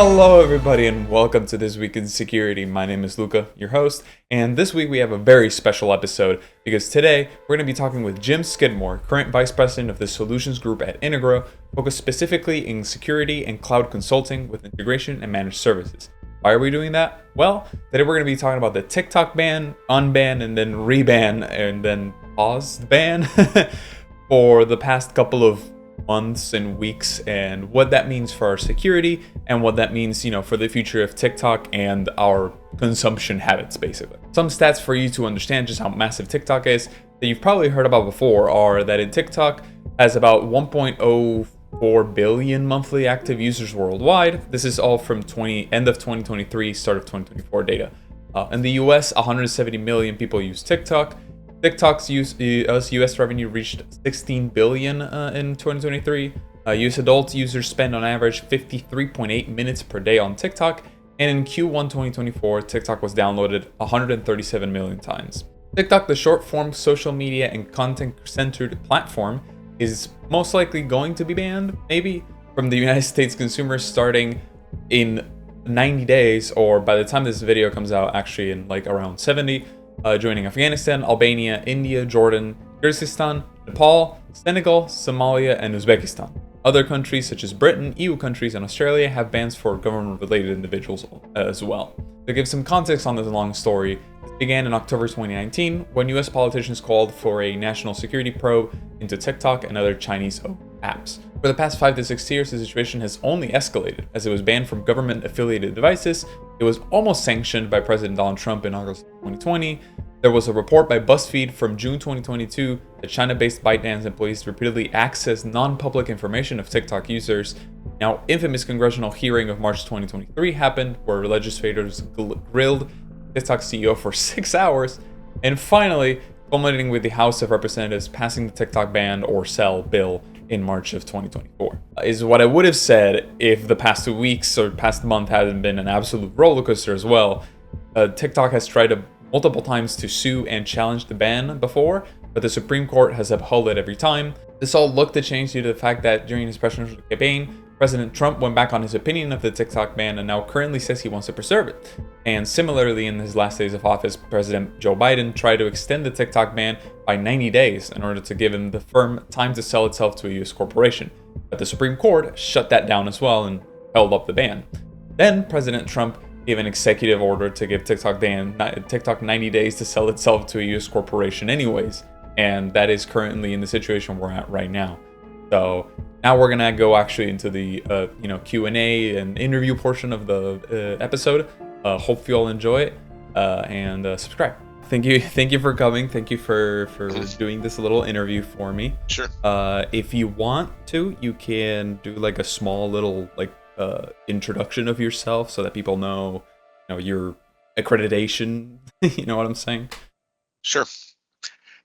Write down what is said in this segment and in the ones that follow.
Hello, everybody, and welcome to This Week in Security. My name is Luca, your host, and this week we have a very special episode because today we're going to be talking with Jim Skidmore, current Vice President of the Solutions Group at Integra, focused specifically in security and cloud consulting with integration and managed services. Why are we doing that? Well, today we're going to be talking about the TikTok ban, unban, and then reban, and then pause the ban for the past couple of months and weeks, and what that means for our security and what that means, for the future of TikTok and our consumption habits, basically. Some stats for you to understand just how massive TikTok is that you've probably heard about before are that in TikTok has about 1.04 billion monthly active users worldwide. This is all from end of 2023, start of 2024 data. In the US, 170 million people use TikTok. TikTok's US revenue reached 16 billion in 2023. US adult users spend on average 53.8 minutes per day on TikTok, and in Q1 2024, TikTok was downloaded 137 million times. TikTok, the short-form social media and content-centered platform, is most likely going to be banned, maybe, from the United States consumers starting in 90 days, or by the time this video comes out, actually in around 70. Joining Afghanistan, Albania, India, Jordan, Kyrgyzstan, Nepal, Senegal, Somalia, and Uzbekistan. Other countries such as Britain, EU countries, and Australia have bans for government-related individuals as well. To give some context on this long story, this began in October 2019 when US politicians called for a national security probe into TikTok and other Chinese-owned apps. For the past 5 to 6 years, the situation has only escalated, as it was banned from government-affiliated devices. It was almost sanctioned by President Donald Trump in August 2020. There was a report by BuzzFeed from June 2022 that China-based ByteDance employees repeatedly accessed non-public information of TikTok users. Now, infamous congressional hearing of March 2023 happened, where legislators grilled TikTok CEO for 6 hours, and finally, culminating with the House of Representatives passing the TikTok ban or sell bill in March of 2024. Is what I would have said if the past 2 weeks or past month hadn't been an absolute rollercoaster as well. TikTok has tried multiple times to sue and challenge the ban before, but the Supreme Court has upheld it every time. This all looked to change due to the fact that during his presidential campaign, President Trump went back on his opinion of the TikTok ban and now currently says he wants to preserve it. And similarly, in his last days of office, President Joe Biden tried to extend the TikTok ban by 90 days in order to give him the firm time to sell itself to a US corporation. But the Supreme Court shut that down as well and held up the ban. Then President Trump gave an executive order to give TikTok 90 days to sell itself to a US corporation anyways. And that is currently in the situation we're at right now. So now we're gonna go actually into the Q&A and interview portion of the episode. Hope you all enjoy it and subscribe. Thank you for coming. Thank you for doing this little interview for me. Sure. If you want to, you can do a small little introduction of yourself so that people know your accreditation. You know what I'm saying? Sure.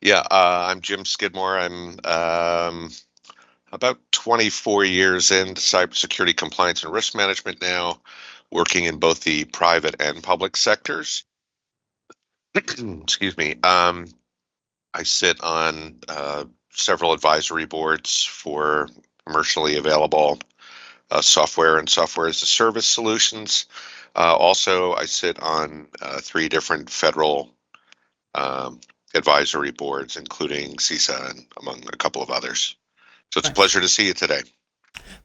Yeah, I'm Jim Skidmore. I'm about 24 years into cybersecurity compliance and risk management now, working in both the private and public sectors. Excuse me. I sit on several advisory boards for commercially available software and software as a service solutions. Also, I sit on 3 different federal advisory boards, including CISA and among a couple of others. So it's a pleasure to see you today.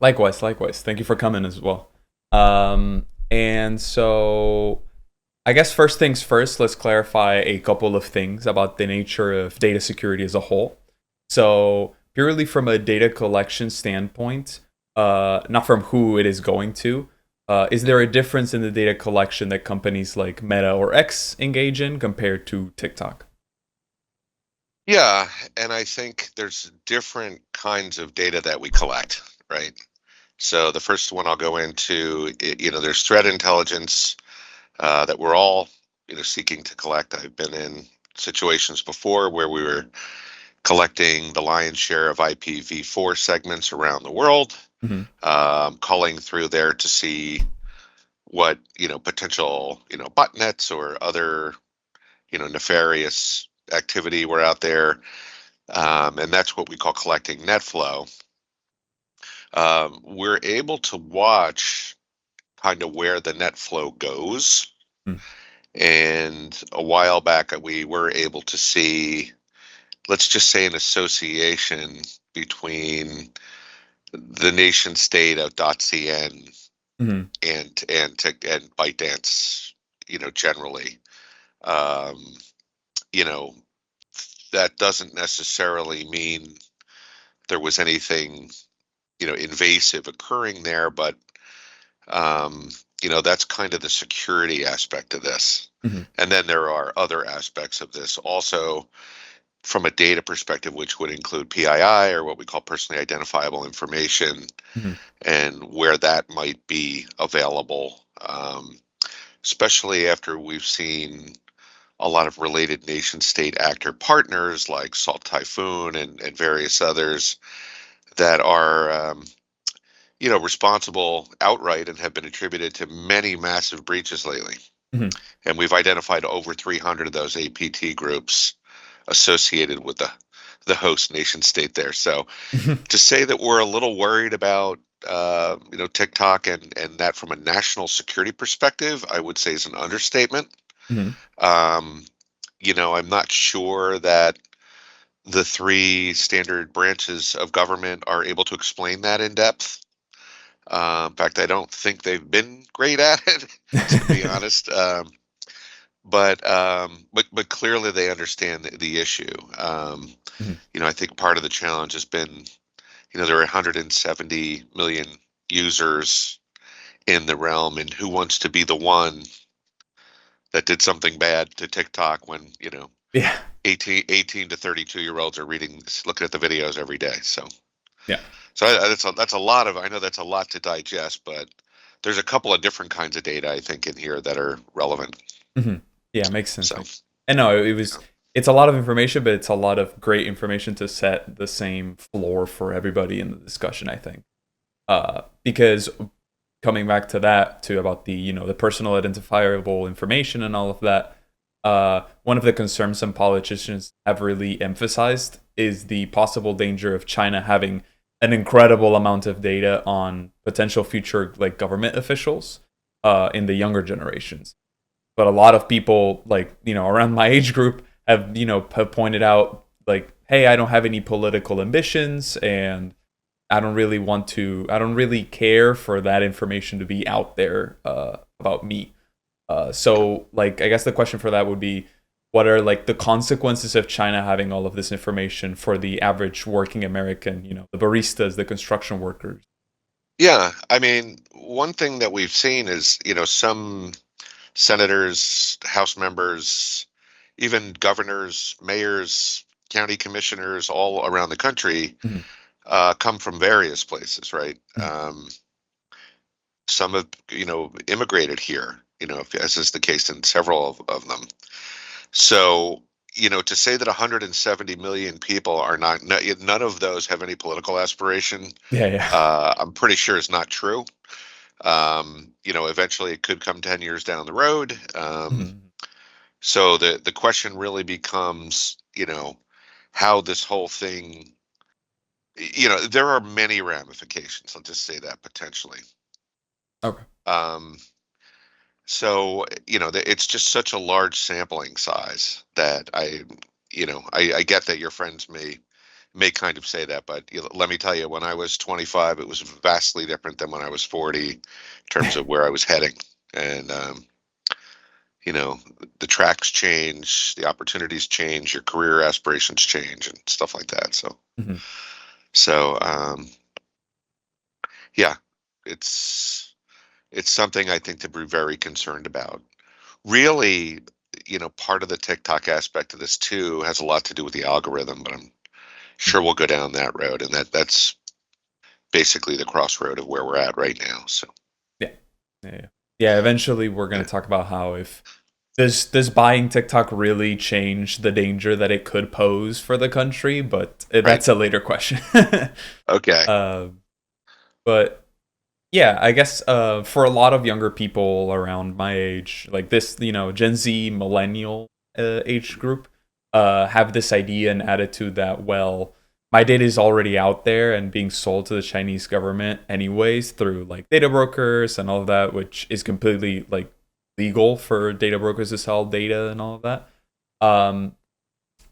Likewise. Thank you for coming as well. And so I guess first things first, let's clarify a couple of things about the nature of data security as a whole. So purely from a data collection standpoint, not from who it is going to, is there a difference in the data collection that companies like Meta or X engage in compared to TikTok? Yeah, and I think there's different kinds of data that we collect, right? So the first one I'll go into, there's threat intelligence that we're all, seeking to collect. I've been in situations before where we were collecting the lion's share of IPv4 segments around the world, calling through there to see what, potential, botnets or other, nefarious activity were out there. And that's what we call collecting net flow. We're able to watch kind of where the net flow goes. Mm. And a while back, we were able to see, let's just say, an association between the nation state of .cn Mhm. and ByteDance, generally. Um, you know, that doesn't necessarily mean there was anything, invasive occurring there, but um, that's kind of the security aspect of this. Mhm. And then there are other aspects of this also from a data perspective, which would include PII, or what we call personally identifiable information, Mhm. and where that might be available, especially after we've seen a lot of related nation state actor partners like Salt Typhoon and various others that are, responsible outright and have been attributed to many massive breaches lately. Mhm. And we've identified over 300 of those APT groups associated with the host nation state there. So Mhm. to say that we're a little worried about TikTok and that from a national security perspective, I would say is an understatement. Mhm. Um, I'm not sure that the three standard branches of government are able to explain that in depth. In fact, I don't think they've been great at it, to be honest. But clearly they understand the issue. Mhm. I think part of the challenge has been, there are 170 million users in the realm, and who wants to be the one that did something bad to TikTok when, Yeah. 18 to 32-year-olds are looking at the videos every day. So, Yeah. that's a lot of, I know that's a lot to digest, but there's a couple of different kinds of data I think in here that are relevant. Mhm. Yeah, makes sense. So, And no, it's a lot of information, but it's a lot of great information to set the same floor for everybody in the discussion, I think. Because coming back to that, to about the, the personal identifiable information and all of that, one of the concerns some politicians have really emphasized is the possible danger of China having an incredible amount of data on potential future like government officials in the younger generations. But a lot of people like, around my age group have, have pointed out like, hey, I don't have any political ambitions, and I don't really care for that information to be out there about me. So, like, I guess the question for that would be, what are like the consequences of China having all of this information for the average working American, the baristas, the construction workers? yeah, I mean, one thing that we've seen is, some senators, House members, even governors, mayors, county commissioners all around the country Mhm. come from various places, right? Mhm. Some have, immigrated here, as is the case in several of them. So, to say that 170 million people are not, none of those have any political aspiration, Yeah, yeah. I'm pretty sure is not true. Eventually it could come 10 years down the road. Mhm. So the question really becomes, how this whole thing, there are many ramifications. I'll just say that potentially. Okay. Um, so, it's just such a large sampling size that I get that your friends may kind of say that, but let me tell you, when I was 25, it was vastly different than when I was 40 in terms of where I was heading. And, you know, the tracks change, the opportunities change, your career aspirations change, and stuff like that. Mhm. So, yeah, it's it's something I think to be very concerned about. Really, part of the TikTok aspect of this too has a lot to do with the algorithm, but I'm sure we'll go down that road, and that's basically the crossroad of where we're at right now. So, Yeah. Yeah. Yeah. Yeah, eventually we're going yeah, to talk about how if does buying TikTok really change the danger that it could pose for the country, but right. that's a later question. Okay. uh, but yeah, I guess for a lot of younger people around my age, like this, Gen Z, millennial age group, have this idea and attitude that, well, my data is already out there and being sold to the Chinese government anyways through like data brokers and all of that, which is completely like legal for data brokers to sell data and all of that. Um,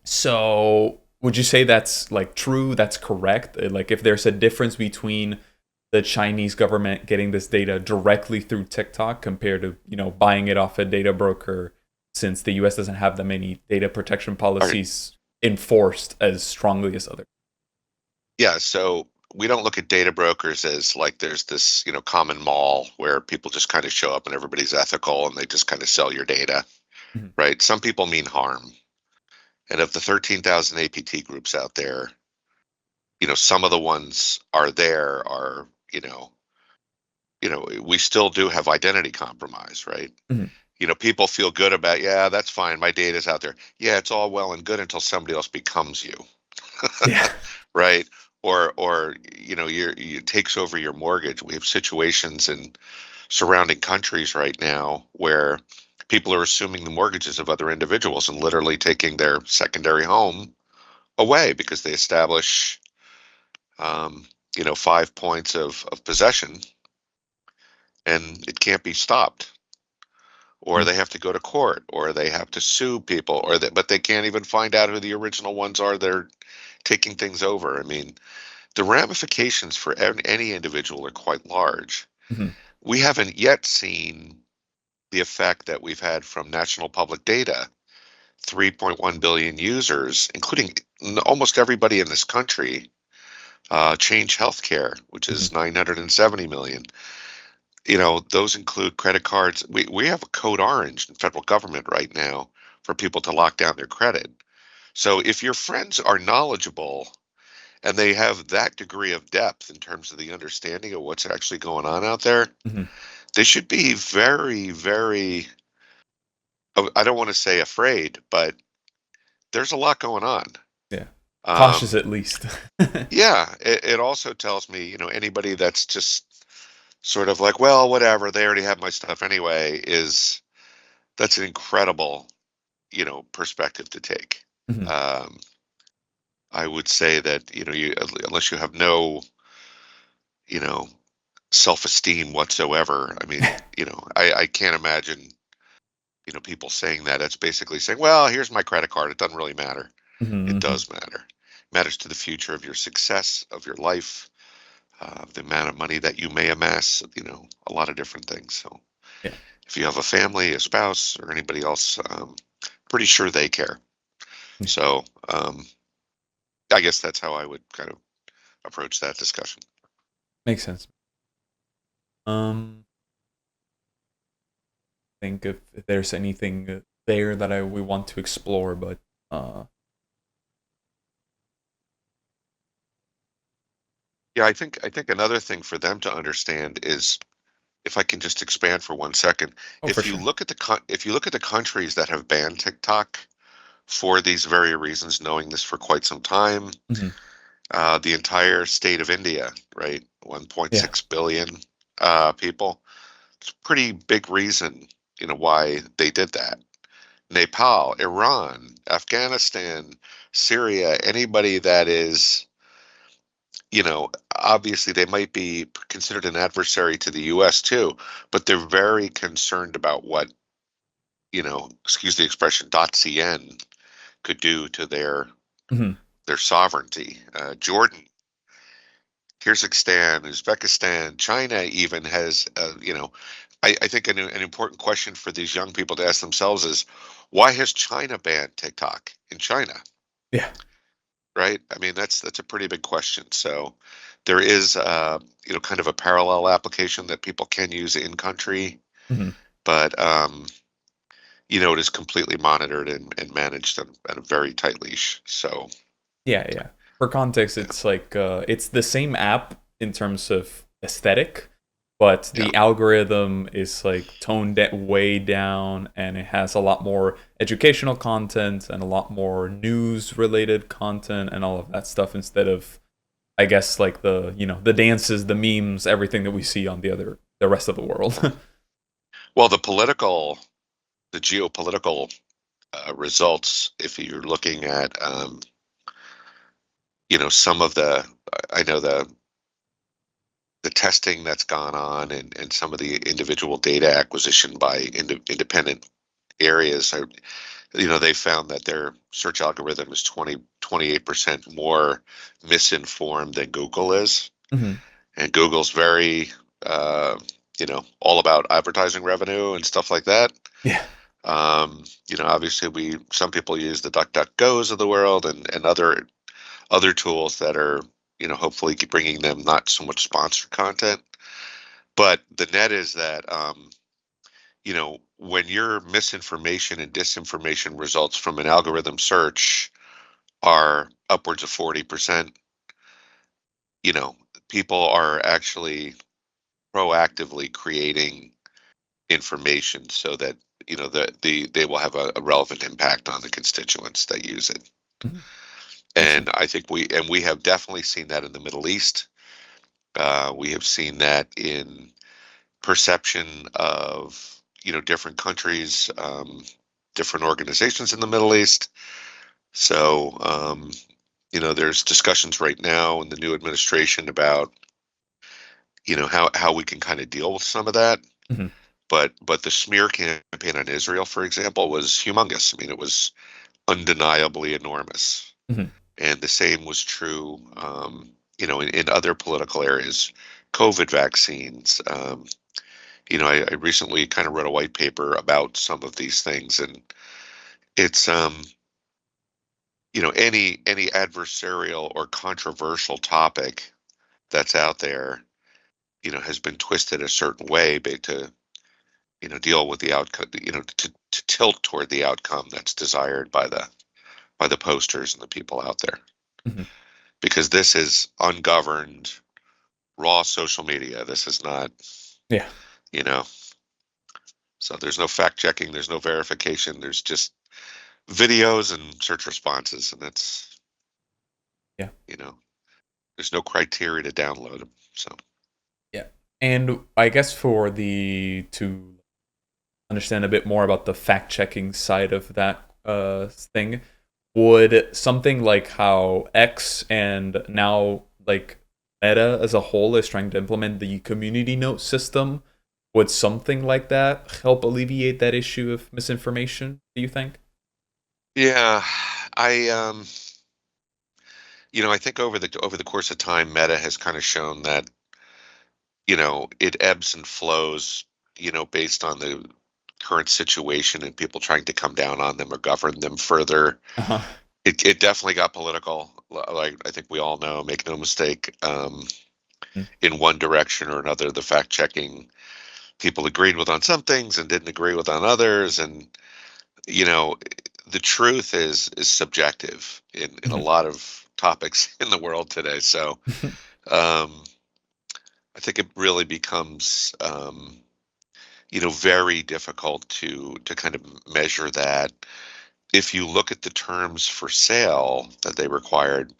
so would you say that's like true? That's correct? Like if there's a difference between the Chinese government getting this data directly through TikTok compared to, buying it off a data broker, since the US doesn't have that many data protection All right. policies enforced as strongly as others. Yeah, so we don't look at data brokers as like there's this, common mall where people just kind of show up and everybody's ethical and they just kind of sell your data, Mhm. right? Some people mean harm. And of the 13,000 APT groups out there, some of the ones are, we still do have identity compromise, right? Mhm. People feel good about, yeah, that's fine. My data's out there. Yeah, it's all well and good until somebody else becomes you, Yeah. right? Or you takes over your mortgage. We have situations in surrounding countries right now where people are assuming the mortgages of other individuals and literally taking their secondary home away because they establish, um, 5 points of possession, and it can't be stopped. Or Mhm. they have to go to court, or they have to sue people, but they can't even find out who the original ones are. They're taking things over. I mean, the ramifications for any individual are quite large. Mhm. We haven't yet seen the effect that we've had from national public data. 3.1 billion users, including almost everybody in this country, change healthcare, which Mhm. is 970 million. Those include credit cards. We have a code orange in federal government right now for people to lock down their credit. So if your friends are knowledgeable and they have that degree of depth in terms of the understanding of what's actually going on out there, Mhm. they should be very, very, I don't want to say afraid, but there's a lot going on. Yeah. Cautious Um, at least. yeah, it also tells me, anybody that's just sort of like, well, whatever, they already have my stuff anyway, that's an incredible, perspective to take. Mhm. Um, I would say that, unless you have no, you know, self-esteem whatsoever, I mean, I can't imagine, people saying that. It's basically saying, well, here's my credit card. It doesn't really matter. It Mhm. does matter. It matters to the future of your success, of your life, the amount of money that you may amass, a lot of different things. So Yeah. if you have a family, a spouse, or anybody else, pretty sure they care. Yeah. So I guess that's how I would kind of approach that discussion. Makes sense. Think if there's anything there that we want to explore, but uh Yeah, I think another thing for them to understand is, if I can just expand for 1 second, oh, for sure. if you look at the countries that have banned TikTok for these very reasons, knowing this for quite some time, Mhm. the entire state of India, right, Yeah. 1.6 billion people. It's a pretty big reason, why they did that. Nepal, Iran, Afghanistan, Syria, anybody that is, obviously they might be considered an adversary to the US too, but they're very concerned about what, excuse the expression, .cn could do to Mhm. their sovereignty. Jordan, Kyrgyzstan, Uzbekistan, China even has, I think an important question for these young people to ask themselves is, why has China banned TikTok in China? Yeah. Right? I mean, that's a pretty big question. So there is, kind of a parallel application that people can use in country, Mhm. but it is completely monitored and managed at a very tight leash. So Yeah, yeah. For context, yeah, it's like it's the same app in terms of aesthetic, but yeah. the algorithm is like toned way down, and it has a lot more educational content and a lot more news related content and all of that stuff instead of, I guess, like the dances, the memes, everything that we see on the rest of the world. Well, the geopolitical results, if you're looking at, some of I know the testing that's gone on, and some of the individual data acquisition by independent areas. They found that their search algorithm is 28% more misinformed than Google is. Hmm. And Google's very, all about advertising revenue and stuff like that. Yeah. Obviously some people use the DuckDuckGoes of the world, and other tools that are, hopefully bringing them not so much sponsored content. But the net is that, when your misinformation and disinformation results from an algorithm search are upwards of 40%, you know, people are actually proactively creating information so that, they will have a relevant impact on the constituents that use it. Hmm. Makes And sense. I think we have definitely seen that in the Middle East. We have seen that in perception of, different countries, different organizations in the Middle East. So, there's discussions right now in the new administration about, how we can kind of deal with some of that. Hmm. But the smear campaign on Israel, for example, was humongous. I mean, it was undeniably enormous. Hmm. And the same was true, in other political areas, COVID vaccines. I recently kind of wrote a white paper about some of these things, and it's, any adversarial or controversial topic that's out there, has been twisted a certain way to, deal with the outcome, to tilt toward the outcome that's desired by the posters and the people out there. Hmm. Because this is ungoverned, raw social media. This is not, Yeah. you know, so there's no fact checking, there's no verification, there's just videos and search responses, and that's, Yeah. you know, there's no criteria to download them. So, Yeah. And I guess for the to understand a bit more about the fact checking side of that thing, would something like how X and now like Meta as a whole is trying to implement the community note system, would something like that help alleviate that issue of misinformation, do you think? yeah, I, I think over the course of time, Meta has kind of shown that, it ebbs and flows, based on the current situation and people trying to come down on them or govern them further. Uh-huh. It definitely got political. Like I think we all know, make no mistake, in one direction or another, the fact checking people agreed with on some things and didn't agree with on others. And, you know, the truth is subjective in a Mhm. lot of topics in the world today. So, um, I think it really becomes, very difficult to kind of measure that. If you look at the terms for sale that they required,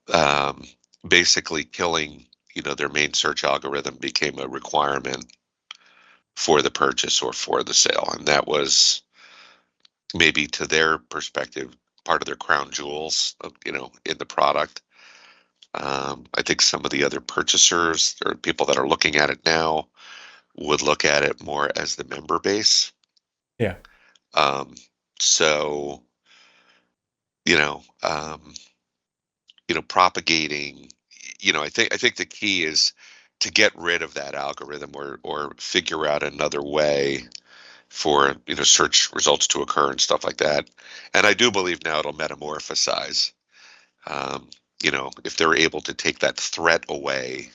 um, basically killing, their main search algorithm became a requirement for the purchase or for the sale. And that was maybe to their perspective, part of their crown jewels, in the product. I think some of the other purchasers or people that are looking at it now would look at it more as the member base. Yeah. Um, so, you know, um, propagating, I think the key is to get rid of that algorithm or figure out another way for, search results to occur and stuff like that. And I do believe now it'll metamorphosize. Um, if they're able to take that threat away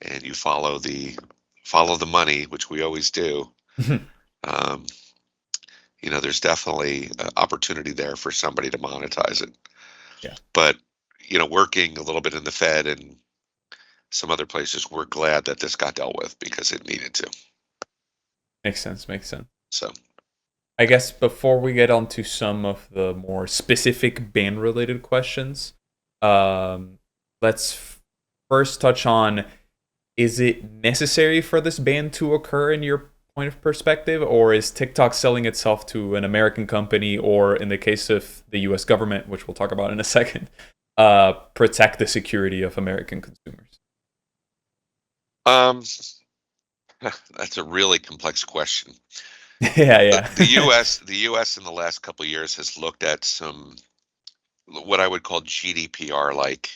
and you follow the money, which we always do. Um, there's definitely opportunity there for somebody to monetize it. Yeah. But working a little bit in the Fed and some other places, we're glad that this got dealt with because it needed to. Makes sense. Makes sense. So, I guess before we get on to some of the more specific ban related questions, um, let's first touch on, is it necessary for this ban to occur in your point of perspective, or is TikTok selling itself to an American company, or in the case of the US government, which we'll talk about in a second, protect the security of American consumers? Um, that's a really complex question. Yeah, The yeah. U.S. in the last couple of years has looked at some what I would call GDPR like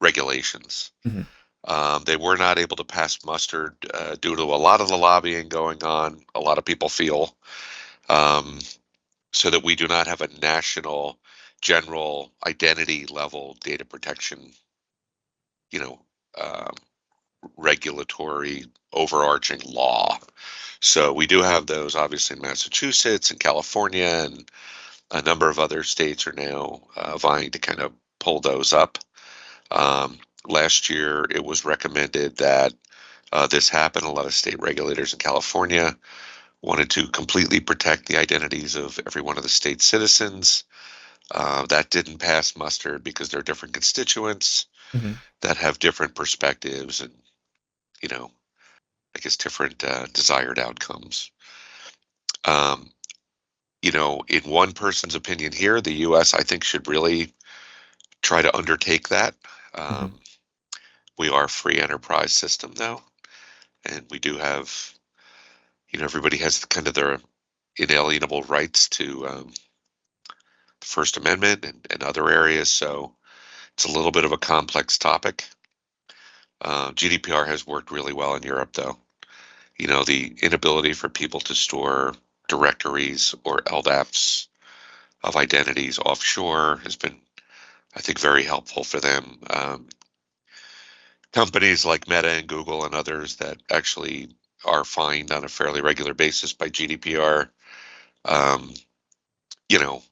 regulations. Hmm. They were not able to pass muster due to a lot of the lobbying going on. A lot of people feel um, so that we do not have a national general identity level data protection, you know, um, regulatory overarching law. So we do have those obviously in Massachusetts and California, and a number of other states are now vying to kind of pull those up. Um, Last year, it was recommended that this happen. A lot of state regulators in California wanted to completely protect the identities of every one of the state's citizens. That didn't pass muster because there are different constituents Hmm. that have different perspectives and, you know, I guess different desired outcomes. Um, in one person's opinion here, the U.S. I think should really try to undertake that. Hmm. Um, we are a free enterprise system though, and we do have, everybody has kind of their inalienable rights to the First Amendment and other areas. So it's a little bit of a complex topic. GDPR has worked really well in Europe, though. The inability for people to store directories or LDAPs of identities offshore has been, I think, very helpful for them. Companies like Meta and Google and others that actually are fined on a fairly regular basis by GDPR. Um, you know,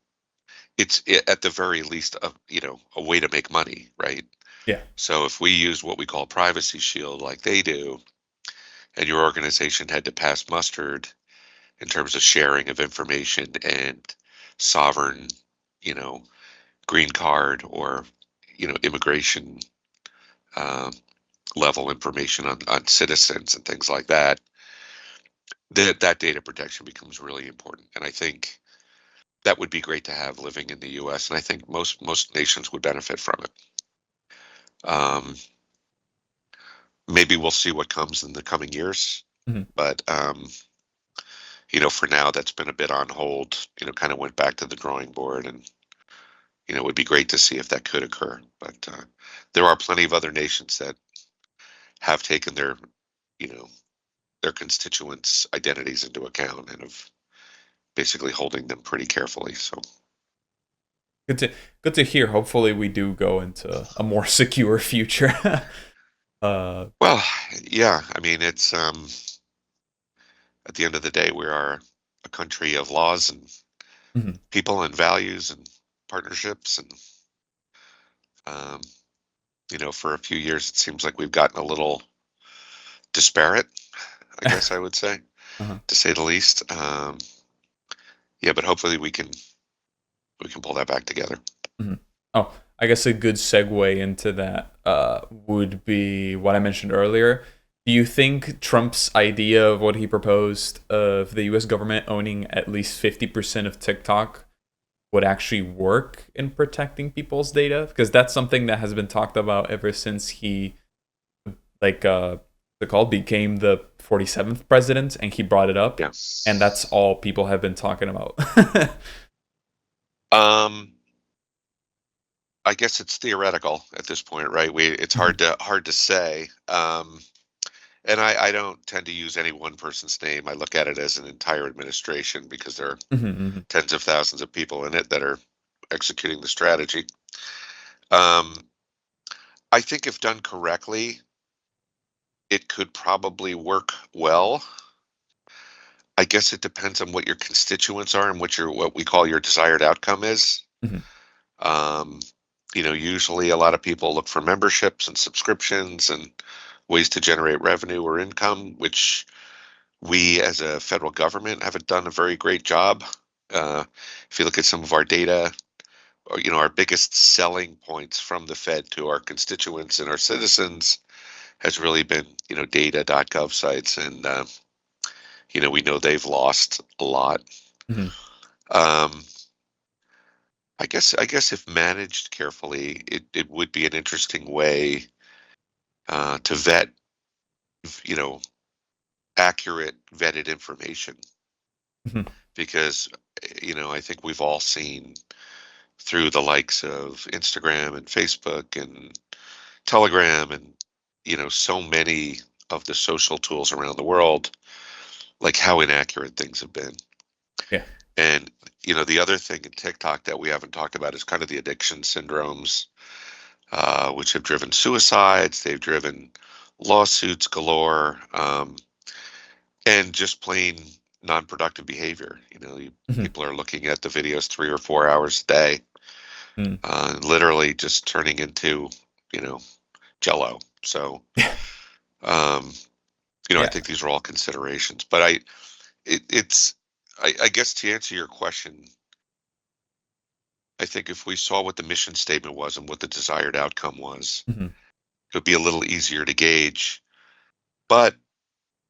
at the very least a way to make money, right? Yeah. So if we use what we call Privacy Shield like they do, and your organization had to pass mustard in terms of sharing of information and sovereign, you know, green card or, immigration um, level information on citizens and things like that, that data protection becomes really important. And I think that would be great to have living in the U.S. And I think most nations would benefit from it. Um, Maybe we'll see what comes in the coming years, Hmm. but for now, that's been a bit on hold. Kind of went back to the drawing board, and it would be great to see if that could occur. But there are plenty of other nations that have taken you know, their constituents' identities into account and have basically holding them pretty carefully. So, Good to good to hear. Hopefully, we do go into a more secure future. uh, well, yeah, I mean, it's at the end of the day, we are a country of laws and mhm. people and values and partnerships, and um, for a few years, it seems like we've gotten a little disparate, I guess I would say, Uh-huh. to say the least. Yeah, but hopefully we can pull that back together. Mhm. Oh, I guess a good segue into that would be what I mentioned earlier. Do you think Trump's idea of what he proposed of the US government owning at least 50% of TikTok would actually work in protecting people's data? Because that's something that has been talked about ever since he, like, the call became the 47th president and he brought it up. Yeah. And that's all people have been talking about. Um, I guess it's theoretical at this point, right? It's Mhm. hard to say. And I don't tend to use any one person's name. I look at it as an entire administration because there are Mhm, mhm. tens of thousands of people in it that are executing the strategy. Um, I think if done correctly, it could probably work well. I guess it depends on what your constituents are and what we call your desired outcome is. Mhm. Um, Usually a lot of people look for memberships and subscriptions and ways to generate revenue or income, which we as a federal government haven't done a very great job. If you look at some of our data, or, our biggest selling points from the Fed to our constituents and our citizens has really been, data.gov sites. And, we know they've lost a lot. Mhm. Um, I guess if managed carefully, it would be an interesting way to vet, you know, accurate vetted information Mhm. because I think we've all seen through the likes of Instagram and Facebook and Telegram and so many of the social tools around the world, like how inaccurate things have been. Yeah. And the other thing in TikTok that we haven't talked about is kind of the addiction syndromes, which have driven suicides. They've driven lawsuits galore, and just plain non-productive behavior. Mhm. People are looking at the videos 3 or 4 hours a day, Mm. and literally just turning into, you know, jello. So, um, I Yeah. think these are all considerations. But it's, I guess to answer your question, I think if we saw what the mission statement was and what the desired outcome was, Mhm. it would be a little easier to gauge. But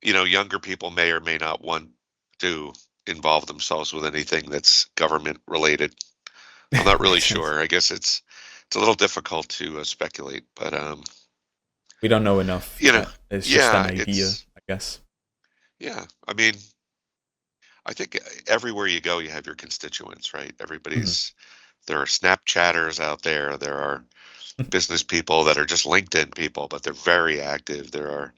younger people may or may not want to involve themselves with anything that's government related. I'm not really Makes sense. sure. I guess it's a little difficult to speculate, but We don't know enough you know, yet. It's just an yeah, idea, I guess. yeah. I mean, I think everywhere you go, you have your constituents, right? Mhm. There are Snapchatters out there. There are business people that are just LinkedIn people, but they're very active. There are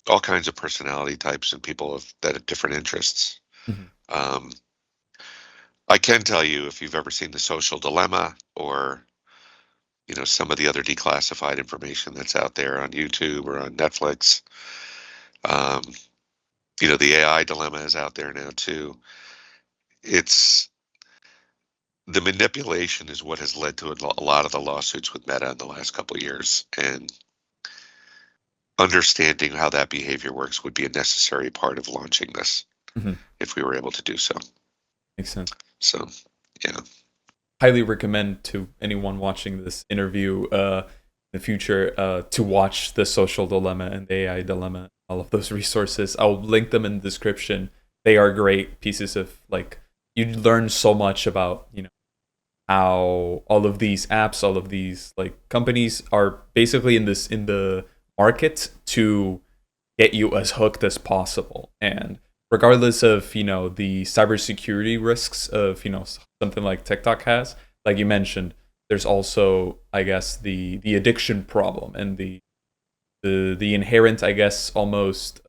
all kinds of personality types and people that have different interests. Mhm. Um, I can tell you if you've ever seen The Social Dilemma or some of the other declassified information that's out there on YouTube or on Netflix. Um, the AI dilemma is out there now too. It's the manipulation is what has led to a lot of the lawsuits with Meta in the last couple of years, and understanding how that behavior works would be a necessary part of launching this Mhm. if we were able to do so. Makes sense. So, yeah, Highly recommend to anyone watching this interview in the future to watch The Social Dilemma and The AI Dilemma, all of those resources. I'll link them in the description. They are great pieces of like you learn so much about, how all of these apps, all of these like companies are basically in the market to get you as hooked as possible. And regardless of, the cybersecurity risks of, something like TikTok has, like you mentioned, there's also, I guess, the addiction problem and the inherent, I guess, almost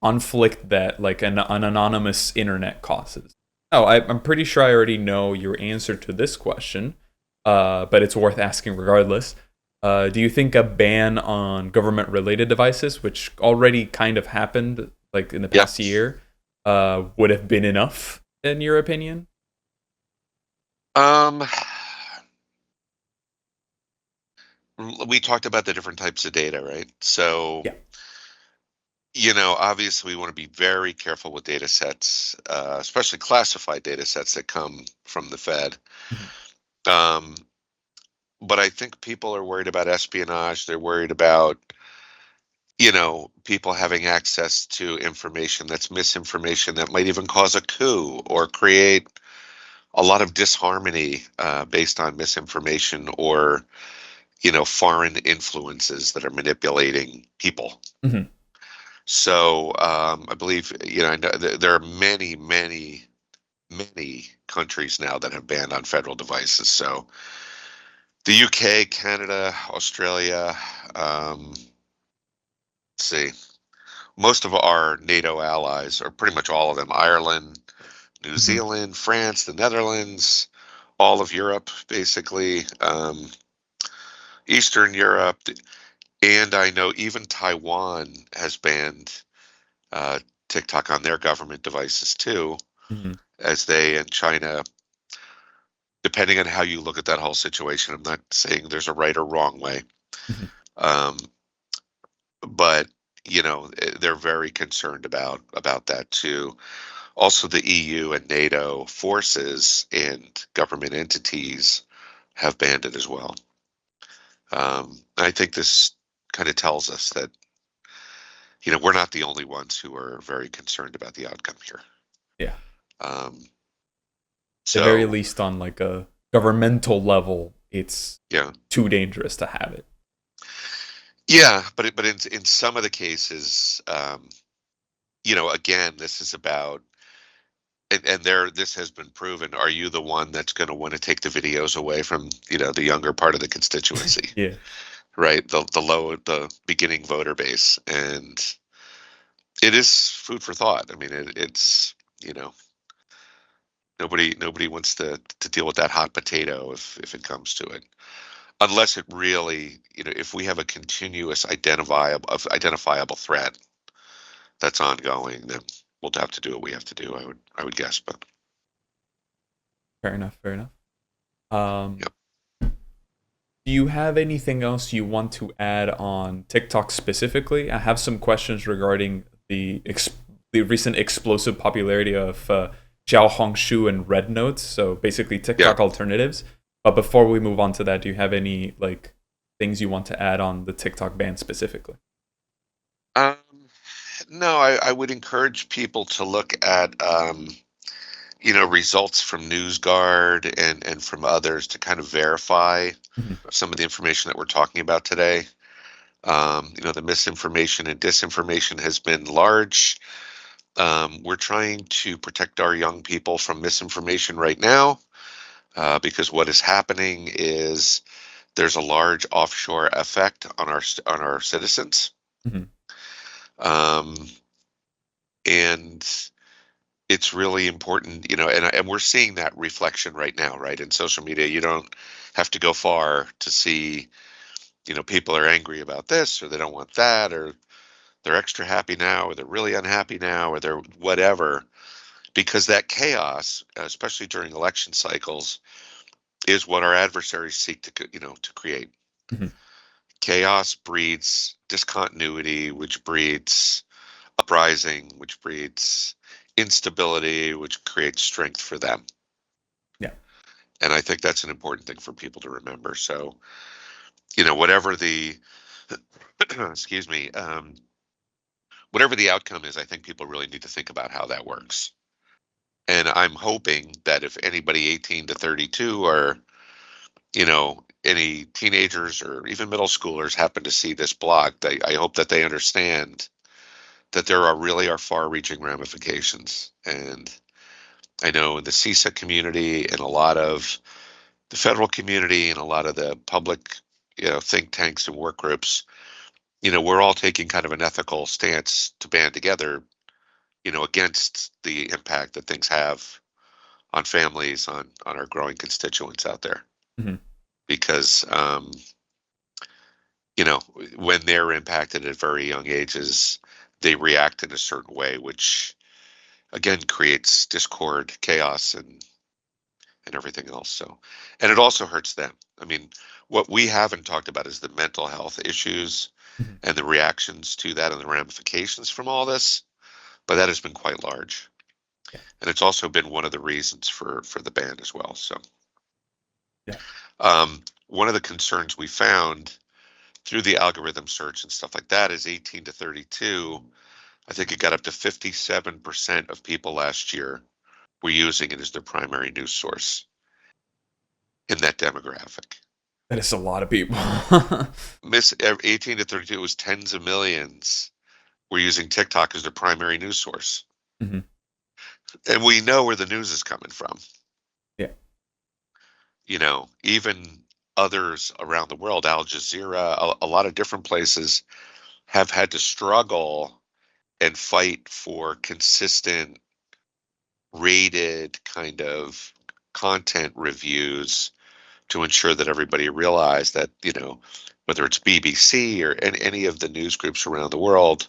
conflict that like an anonymous internet causes. Oh, I'm pretty sure I already know your answer to this question, but it's worth asking regardless. Do you think a ban on government-related devices, which already kind of happened like in the yeah. past year, would have been enough in your opinion? Um, we talked about the different types of data, right? So, Yeah. obviously we want to be very careful with data sets, especially classified data sets that come from the Fed. Mhm. Um, but I think people are worried about espionage. They're worried about, people having access to information that's misinformation that might even cause a coup or create a lot of disharmony based on misinformation or, foreign influences that are manipulating people. Mhm. So I believe, I know there are many, many, many countries now that have banned on federal devices. So the UK, Canada, Australia, let's see, most of our NATO allies, or pretty much all of them, Ireland, New Mhm. Zealand, France, the Netherlands, all of Europe, basically, Eastern Europe, and I know even Taiwan has banned uh, TikTok on their government devices too, Mhm. as they and China, depending on how you look at that whole situation, I'm not saying there's a right or wrong way, Mhm. um, but they're very concerned about that too. Also, the EU and NATO forces and government entities have banned it as well. I think this kind of tells us that we're not the only ones who are very concerned about the outcome here. Yeah. Um, the very So least on like a governmental level, it's yeah, too dangerous to have it. yeah, but in some of the cases, again, this is about and there this has been proven. Are you the one that's going to want to take the videos away from the younger part of the constituency, Yeah, right? The beginning voter base, and it is food for thought. I mean, it's you know nobody wants to deal with that hot potato if it comes to it, unless it really if we have a continuous identifiable threat that's ongoing, then we'll have to do what we have to do. I would guess, but fair enough. Fair enough. Um, yep. do you have anything else you want to add on TikTok specifically? I have some questions regarding the recent explosive popularity of Xiao Hongshu and Red Notes, so basically Yeah. TikTok alternatives. But before we move on to that, do you have any like things you want to add on the TikTok ban specifically? Um, no, I would encourage people to look at results from NewsGuard and from others to kind of verify Mhm. some of the information that we're talking about today. The misinformation and disinformation has been large. We're trying to protect our young people from misinformation right now, because what is happening is there's a large offshore effect on our citizens, Mhm. um, and it's really important, and we're seeing that reflection right now, right, in social media. You don't have to go far to see, people are angry about this, or they don't want that, or they're extra happy now, or they're really unhappy now, or they're whatever, because that chaos, especially during election cycles, is what our adversaries seek to create. Mhm. Chaos breeds discontinuity, which breeds uprising, which breeds instability, which creates strength for them. Yeah. And I think that's an important thing for people to remember. So, whatever the excuse me, whatever the outcome is, I think people really need to think about how that works. And I'm hoping that if anybody 18 to 32 or any teenagers or even middle schoolers happen to see this blog, I hope that they understand that there are far-reaching ramifications. And I know in the CISA community and a lot of the federal community and a lot of the public, think tanks and work groups, we're all taking kind of an ethical stance to band together, against the impact that things have on families, on our growing constituents out there. Mhm. Because you know, when they're impacted at very young ages, they react in a certain way, which again creates discord, chaos, and everything else. So, and it also hurts them. I mean, what we haven't talked about is the mental health issues Mhm. and the reactions to that and the ramifications from all this. But that has been quite large, Yeah. and it's also been one of the reasons for the ban as well. So, Yeah. one of the concerns we found through the algorithm search and stuff like that is 18 to 32. I think it got up to 57% of people last year were using it as their primary news source in that demographic. That is a lot of people. Miss 18 to 32 was tens of millions were using TikTok as their primary news source. Mhm. And we know where the news is coming from. Yeah. Even others around the world, Al Jazeera, a lot of different places have had to struggle and fight for consistent rated kind of content reviews to ensure that everybody realized that, whether it's BBC or any of the news groups around the world,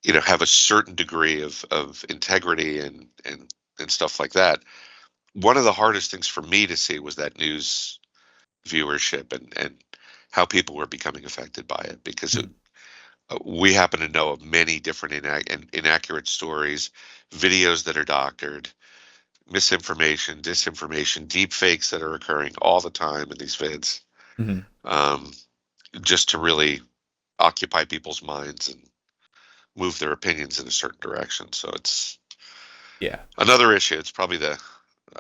have a certain degree of integrity and stuff like that. One of the hardest things for me to see was that news viewership and how people were becoming affected by it, because Mhm. we happen to know of many different inaccurate stories, videos that are doctored, misinformation, disinformation, deep fakes that are occurring all the time in these vids, Mhm. um, just to really occupy people's minds and move their opinions in a certain direction. So it's Yeah. another issue. It's probably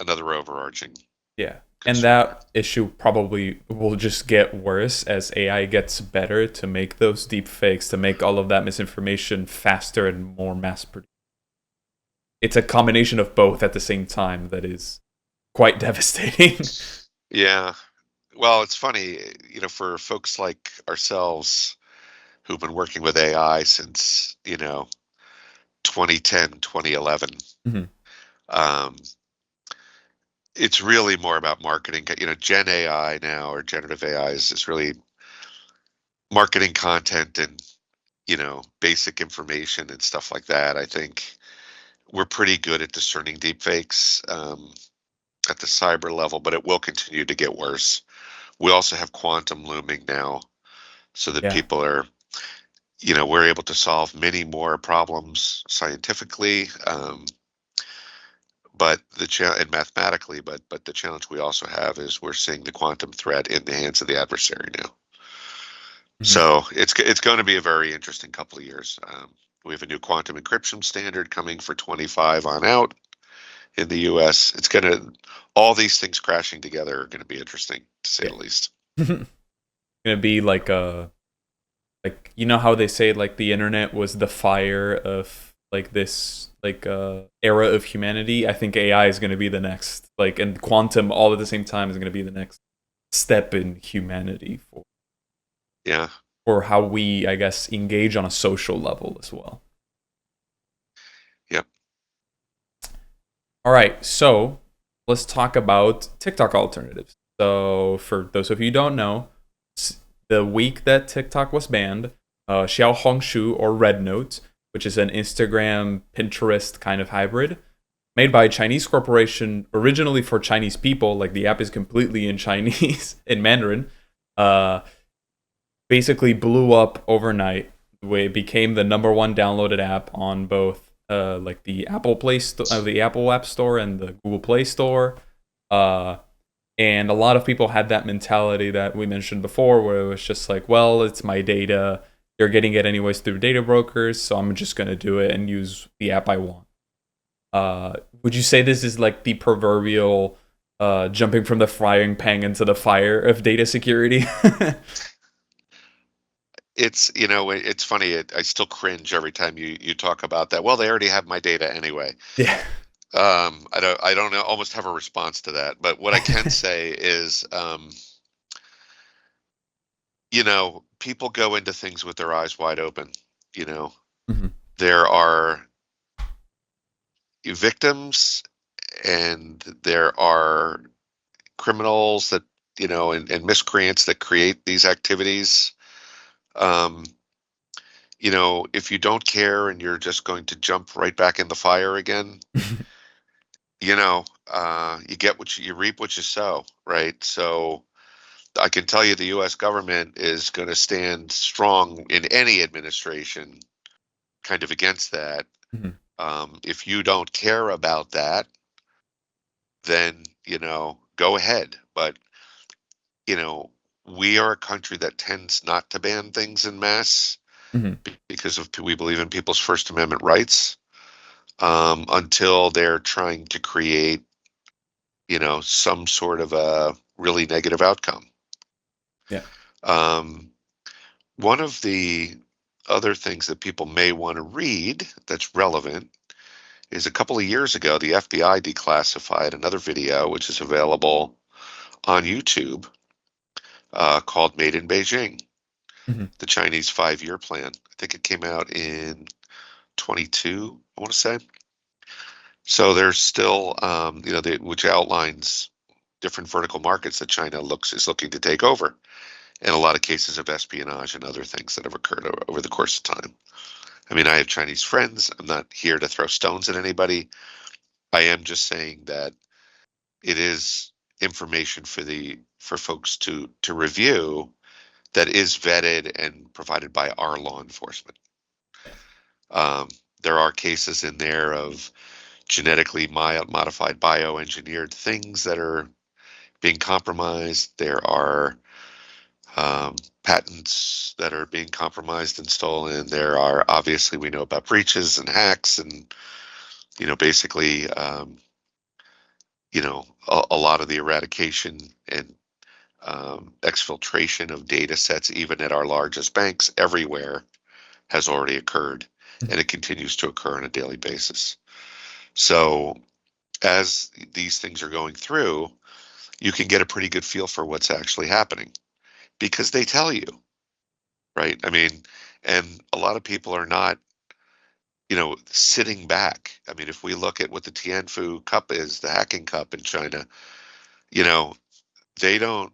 another overarching Yeah. And concern there. that issue probably will just get worse as AI gets better to make those deep fakes, to make all of that misinformation faster and more mass produced. It's a combination of both at the same time that is quite devastating. Yeah. Well, it's funny, for folks like ourselves who've been working with AI since, 2010, 2011. Mhm. Um, it's really more about marketing. Gen AI now, or generative AI, is really marketing content and, basic information and stuff like that. I think we're pretty good at discerning deepfakes at the cyber level, but it will continue to get worse. We also have quantum looming now, so that Yeah. people are, we're able to solve many more problems scientifically, but and mathematically, but the challenge we also have is we're seeing the quantum threat in the hands of the adversary now. Mhm. So it's going to be a very interesting couple of years. We have a new quantum encryption standard coming for 25 on out in the U.S. It's going to All these things crashing together are going to be interesting, to say Yeah. the least. Gonna be like a you know how they say like the internet was the fire of like this era of humanity. I think AI is gonna be the next and quantum all at the same time is gonna be the next step in humanity Yeah. for how we, I guess, engage on a social level as well. Yep. All right, so let's talk about TikTok alternatives. So, for those of you who don't know, the week that TikTok was banned, Xiao Hongshu or Red Note, which is an Instagram Pinterest kind of hybrid, made by a Chinese corporation, originally for Chinese people. Like the app is completely in Chinese in Mandarin. Uh, Basically blew up overnight. It became the number one downloaded app on both like the the Apple App Store and the Google Play Store. Uh, and a lot of people had that mentality that we mentioned before, where it was just like, well, it's my data. You're getting it anyways through data brokers, so I'm just gonna do it and use the app I want. Would you say this is like the proverbial jumping from the frying pan into the fire of data security? It's funny. I still cringe every time you talk about that. Well, they already have my data anyway. Yeah. I don't know, almost have a response to that. But what I can say is, people go into things with their eyes wide open. You know, Mhm. there are victims and there are criminals that, and miscreants that create these activities. Um, if you don't care and you're just going to jump right back in the fire again, you get you reap what you sow, right? So I can tell you the U.S. government is going to stand strong in any administration kind of against that. Mhm. If you don't care about that, then, go ahead. But, you know, we are a country that tends not to ban things in mass Mhm. because we believe in people's First Amendment rights, until they're trying to create, some sort of a really negative outcome. Yeah. Um, One of the other things that people may want to read that's relevant is a couple of years ago, the FBI declassified another video, which is available on YouTube, called Made in Beijing, Mhm. the Chinese 5-year plan. I think it came out in 22, I want to say. So there's still, which outlines different vertical markets that China is looking to take over, and a lot of cases of espionage and other things that have occurred over the course of time. I mean, I have Chinese friends. I'm not here to throw stones at anybody. I am just saying that it is information for folks to review that is vetted and provided by our law enforcement. Um, there are cases in there of genetically modified bioengineered things that are being compromised. There are patents that are being compromised and stolen. There are, obviously, we know about breaches and hacks and, basically, a lot of the eradication and exfiltration of data sets, even at our largest banks everywhere, has already occurred, and it continues to occur on a daily basis. So as these things are going through, you can get a pretty good feel for what's actually happening because they tell you, right? I mean, and a lot of people are not, sitting back. I mean, if we look at what the Tianfu Cup is, the hacking cup in China, you know, they don't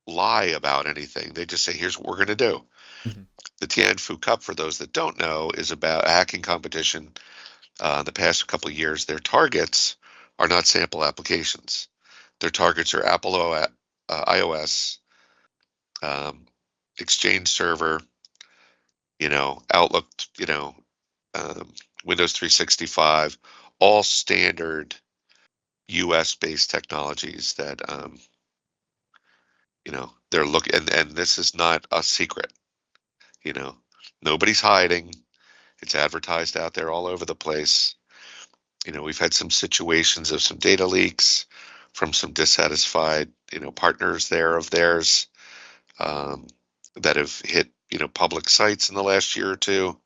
lie about anything. They just say, here's what we're going to do. Mhm. The Tianfu Cup, for those that don't know, is about a hacking competition. The past couple of years, their targets are not sample applications. Their targets are Apple iOS, um, Exchange Server, Outlook, um, Windows 365, all standard US based technologies that, they're looking, and this is not a secret, you know, nobody's hiding. It's advertised out there all over the place. We've had some situations of some data leaks from some dissatisfied, partners there of theirs, um, that have hit, public sites in the last year or two,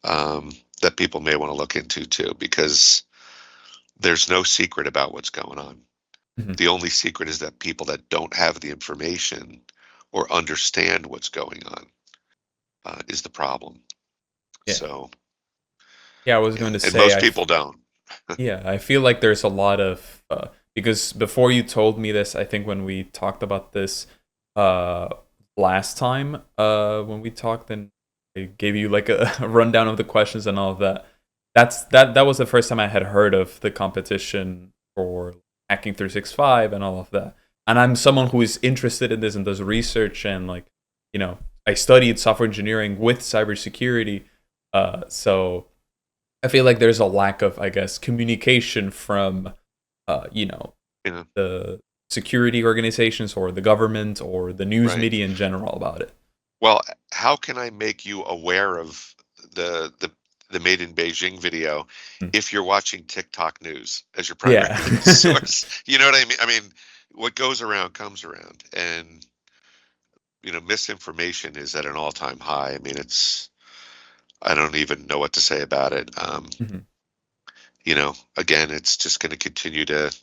um, that people may want to look into too, because there's no secret about what's going on. Mhm. The only secret is that people that don't have the information or understand what's going on, is the problem. Yeah. So, Yeah, I was yeah, going to and say, most people don't. yeah, I feel like there's a lot of because before you told me this, I think when we talked about this uh last time when we talked and I gave you like a, a rundown of the questions and all of that. That was the first time I had heard of the competition for hacking 365 and all of that. And I'm someone who is interested in this and does research and like, I studied software engineering with cybersecurity. So I feel like there's a lack of, I guess, communication from, you know, You know, the security organizations or the government or the news right? media in general about it. Well, how can I make you aware of the the the Made in Beijing video Hmm. if you're watching TikTok news as your primary Yeah. news source? You know what I mean? I mean, what goes around comes around, and misinformation is at an all-time high. I mean, I don't even know what to say about it. Mhm. Again, it's just going to continue to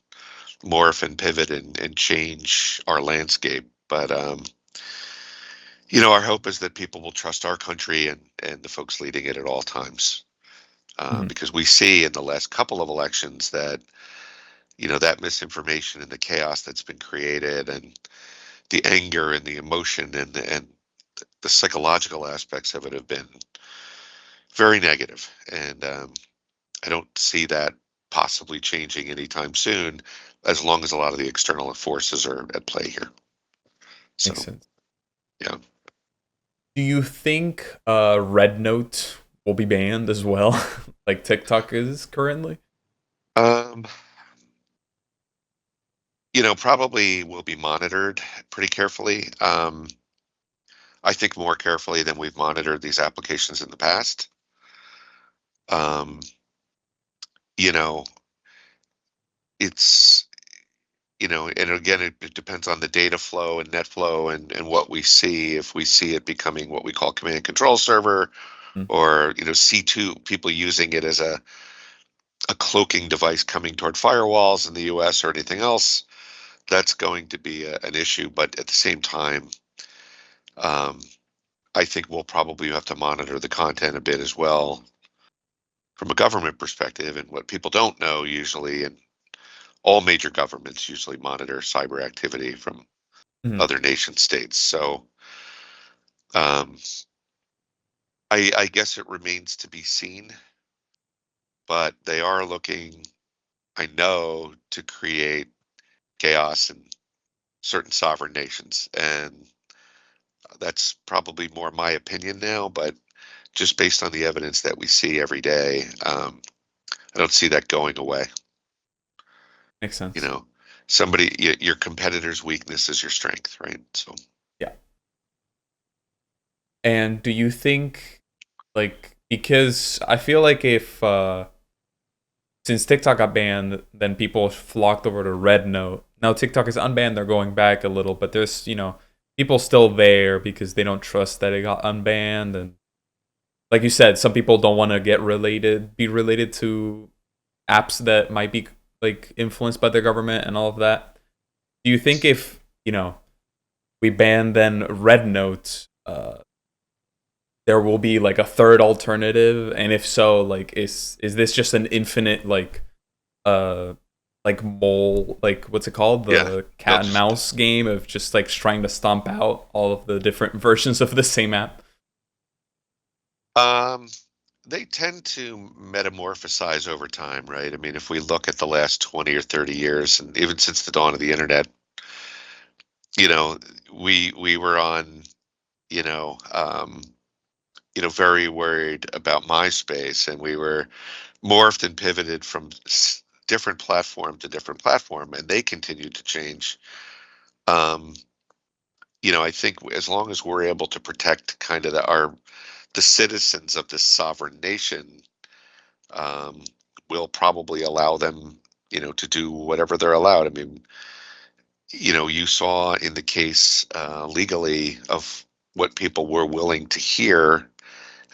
morph and pivot and change our landscape. But our hope is that people will trust our country and the folks leading it at all times. Mhm. Because we see in the last couple of elections that that misinformation and the chaos that's been created and the anger and the emotion and the psychological aspects of it have been very negative. And I don't see that possibly changing anytime soon, as long as a lot of the external forces are at play here. Makes So, sense. yeah. Do you think Red Note will be banned as well, like TikTok is currently? Um, probably will be monitored pretty carefully. I think more carefully than we've monitored these applications in the past. Um, you know, it's, and again, it depends on the data flow and net flow and what we see. If we see it becoming what we call command and control server, Mm. or, C2, people using it as a cloaking device coming toward firewalls in the US or anything else, that's going to be an issue. But at the same time, um, I think we'll probably have to monitor the content a bit as well from a government perspective. And what people don't know usually, and all major governments usually monitor cyber activity from Mhm. other nation states. So um, I guess it remains to be seen, but they are looking, I know, to create chaos in certain sovereign nations. And that's probably more my opinion now, but just based on the evidence that we see every day, I don't see that going away. Makes You sense. know, your competitor's weakness is your strength, right? So, Yeah. And do you think, like, because I feel like if since TikTok got banned, then people flocked over to Red Note. Now TikTok is unbanned, they're going back a little, but there's, people still there because they don't trust that it got unbanned. And like you said, some people don't want to be related to apps that might be like influenced by the government and all of that. Do you think if, we ban then Red Note, there will be like a third alternative? And if so, like is this just an infinite uh mole, like what's it called, Yeah. the No, cat and mouse game of just like trying to stomp out all of the different versions of the same app? um, they tend to metamorphosize over time, right? I mean, if we look at the last 20 or 30 years, and even since the dawn of the internet, you know, we were on, you know, um, very worried about MySpace, and we were morphed and pivoted from different platform to different platform, and they continued to change. Um, I think as long as we're able to protect kind of the citizens of this sovereign nation, um, we'll probably allow them, to do whatever they're allowed. I mean, you saw in the case legally of what people were willing to hear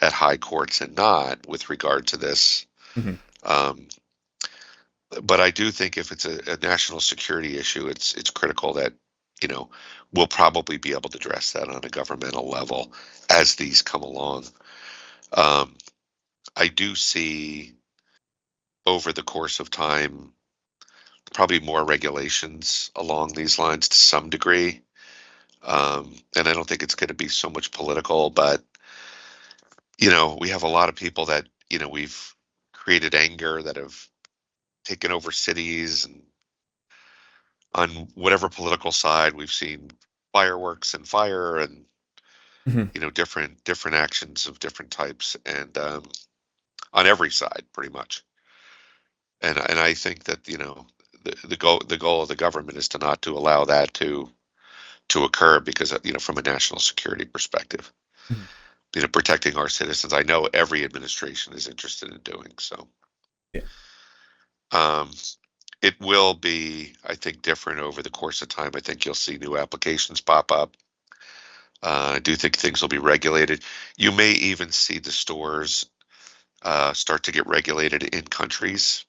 at high courts and not with regard to this. Hmm. Um, but I do think if it's a national security issue, it's critical that you know we'll probably be able to address that on a governmental level as these come along. Um, I do see over the course of time probably more regulations along these lines to some degree. And I don't think it's going to be so much political, but we have a lot of people that we've created anger that have taken over cities, and on whatever political side we've seen fireworks and fire and Hmm. different actions of different types, and on every side pretty much. And I think that the goal of the government is to not to allow that to occur because from a national security perspective, Hmm. protecting our citizens. I know every administration is interested in doing so. Yeah. Um, it will be, I think, different over the course of time. I think you'll see new applications pop up. I do think things will be regulated. You may even see the stores start to get regulated in countries.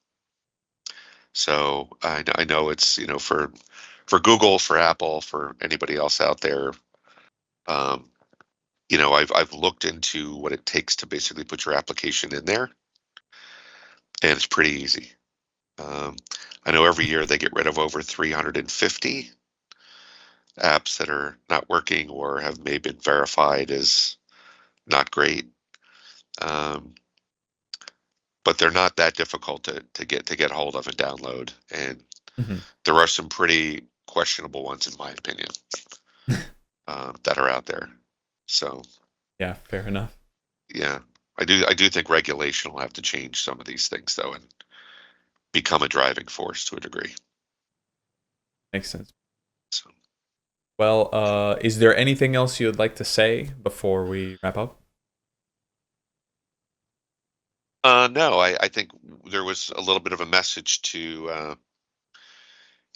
So I know it's for Google, for Apple, for anybody else out there. Um, I've looked into what it takes to basically put your application in there, and it's pretty easy. Um, I know every year they get rid of over 350 apps that are not working or have maybe been verified as not great. Um, but they're not that difficult to get hold of and download. And Hmm. there are some pretty questionable ones, in my opinion, that are out there. So Yeah, fair enough. yeah, I do think regulation will have to change some of these things though, and become a driving force to a degree. Makes sense. So Well, is there anything else you'd like to say before we wrap up? no, I think there was a little bit of a message to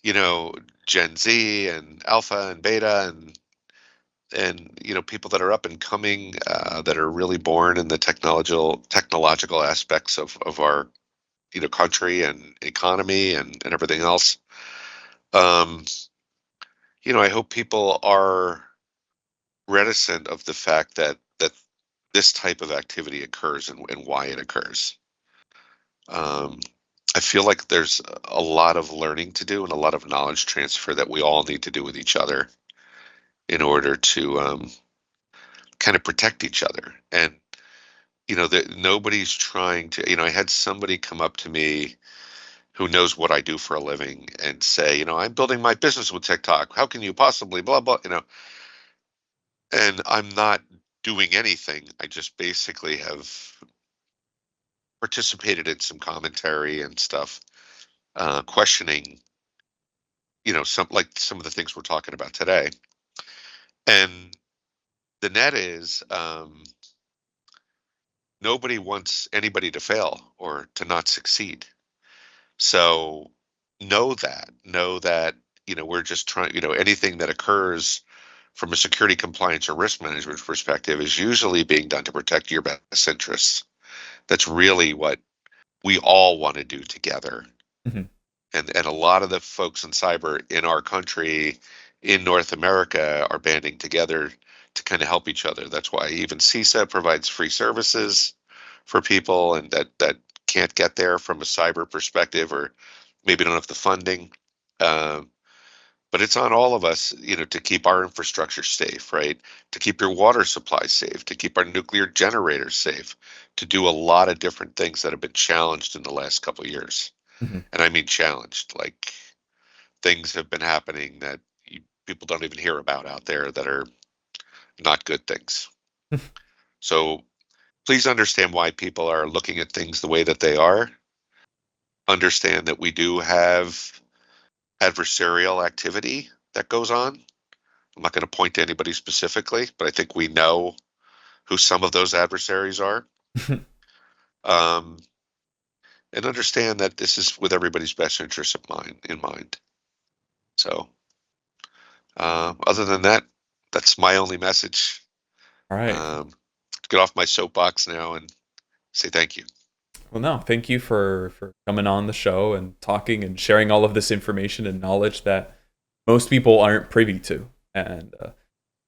you know Gen Z and Alpha and Beta, and people that are up and coming, that are really born in the technological aspects of our country and economy and everything else. um I hope people are reticent of the fact that this type of activity occurs, and why it occurs. um I feel like there's a lot of learning to do and a lot of knowledge transfer that we all need to do with each other in order to kind of protect each other. And that nobody's trying to. I had somebody come up to me who knows what I do for a living and say, I'm building my business with TikTok. How can you possibly blah blah, and I'm not doing anything. I just basically have participated in some commentary and stuff, questioning, some of the things we're talking about today. And the net is, nobody wants anybody to fail or to not succeed. So know that we're just trying, anything that occurs from a security compliance or risk management perspective is usually being done to protect your best interests. That's really what we all want to do together. Mhm. And a lot of the folks in cyber in our country, in North America, are banding together to kind of help each other. That's why even CISA provides free services for people and that can't get there from a cyber perspective, or maybe don't have the funding. Um, but it's on all of us, to keep our infrastructure safe, right? To keep your water supply safe, to keep our nuclear generators safe, to do a lot of different things that have been challenged in the last couple of years. Mhm. And I mean challenged, like things have been happening that people don't even hear about out there that are not good things. So please understand why people are looking at things the way that they are. Understand that we do have adversarial activity that goes on. I'm not going to point to anybody specifically, but I think we know who some of those adversaries are. Um, and understand that this is with everybody's best interest in mind. So, other than that, that's my only message. All right. Um, get off my soapbox now and say thank you. Well, no, thank you for coming on the show and talking and sharing all of this information and knowledge that most people aren't privy to. And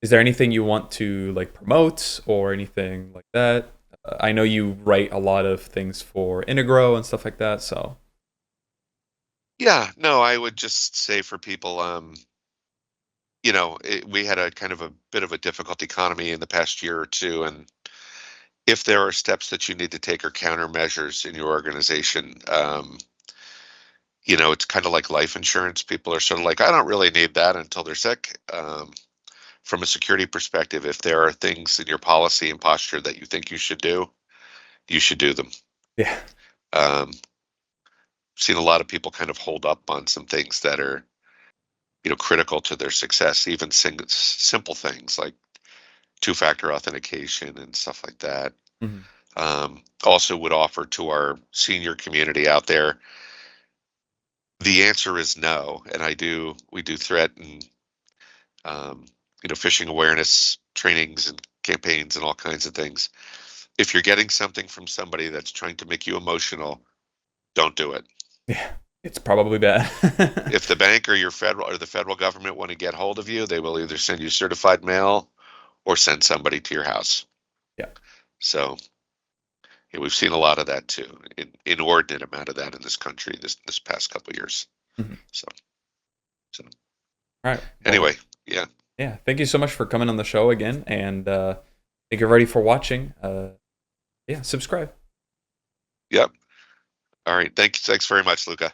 is there anything you want to like promote or anything like that? I know you write a lot of things for Integro and stuff like that. So Yeah, no, I would just say for people, we had a kind of a bit of a difficult economy in the past year or two, and if there are steps that you need to take or countermeasures in your organization, it's kind of like life insurance. People are sort of like, I don't really need that until they're sick. From a security perspective, if there are things in your policy and posture that you think you should do them. yeah, Um, Seen a lot of people kind of hold up on some things that are, critical to their success, even simple things like two-factor authentication and stuff like that. hmm Also would offer to our senior community out there, the answer is no. And we do threat and, um, phishing awareness trainings and campaigns and all kinds of things. If you're getting something from somebody that's trying to make you emotional, don't do it. yeah, it's probably bad. If the bank or the federal government want to get hold of you, they will either send you certified mail or send somebody to your house. Yeah. So yeah, we've seen a lot of that too, inordinate amount of that in this country this past couple of years. Mhm. So, so All right. Well, anyway, yeah, yeah. Thank you so much for coming on the show again, and thank you everybody for watching. Yeah, subscribe. yep. All right. Thanks very much, Luca.